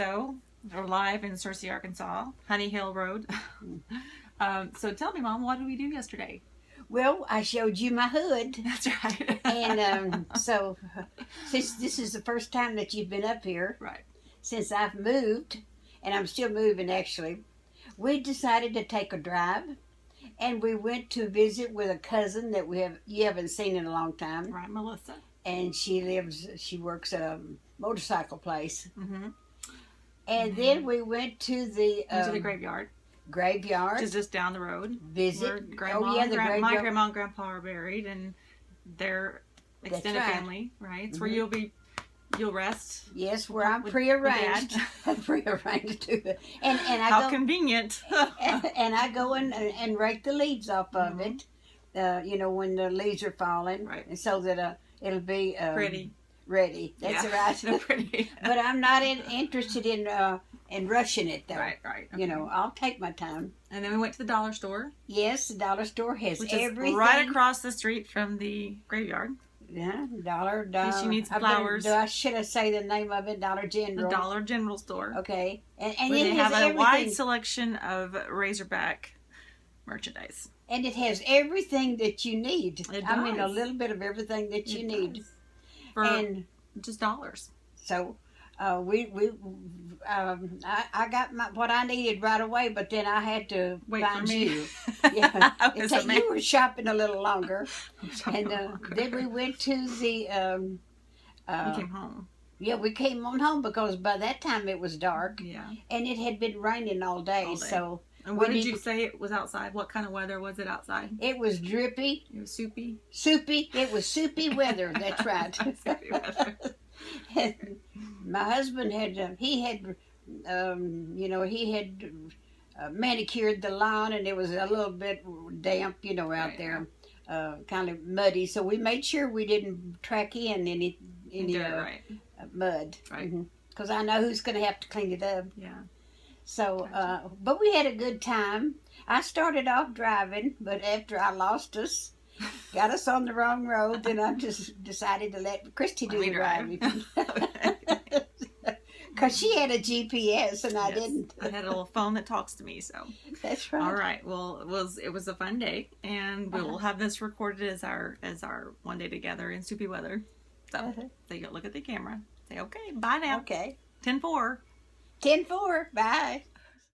so. We're live in Searcy, Arkansas, Honey Hill Road. So tell me, Mom, what did we do yesterday? Well, I showed you my hood. That's right. And so, since this is the first time that you've been up here, Right. since I've moved, and I'm still moving actually, we decided to take a drive. And we went to visit with a cousin that you haven't seen in a long time. Right, Melissa. And she works at a motorcycle place. Mm-hmm. And then we went to the graveyard. Graveyard. Which is just down the road. Visit. Where Grandma the my graveyard. grandma and grandpa are buried, and their extended right. family, right? It's where you'll rest. Yes, where I'm with prearranged. Dad. I'm prearranged to it. And I How go, convenient. and I go and rake the leaves off of it. When the leaves are falling, Right. and so that it'll be Pretty. ready. That's Yeah, right. they're pretty. But I'm not interested in rushing it though. Right. Okay. I'll take my time. And then we went to the dollar store, Yes, the dollar store has which everything. is right across the street from the graveyard. Yeah, dollar. she needs flowers. Should I say the name of it? Dollar The General. Dollar General store. Okay, and Where it they has have a wide everything. selection of Razorback merchandise. And it has everything that you need. It I mean, a does. little bit of everything that you It need. does. For And just dollars. so, I got what I needed right away, but then I had to Wait find for me. you. Yeah, I was you were shopping a little longer, shopping and a little longer. then we went to the. We came home. Yeah, we came on home because by that time it was dark, Yeah. and it had been raining all day. All day. So And what we did need- you say it was outside? What kind of weather was it outside? it was drippy, It was soupy. soupy. It was soupy weather. That's right. Soupy weather. My husband he had manicured the lawn, and it was a little bit damp, out Right, there, kind of muddy. So we made sure we didn't track in any Dirt, right. mud, Right. Because I know who's going to have to clean it up. Yeah. So, Gotcha. but we had a good time. I started off driving, but after I lost us, got us on the wrong road, then I just decided to let Christy do Let me the drive. driving. Because she had a GPS and I Yes. didn't. I had a little phone that talks to me, so. That's right. All right. Well, it was a fun day, and we will have this recorded as our one day together in soupy weather. So, so you look at the camera. Say, okay, bye now. Okay. 10-4. 10-4. Bye.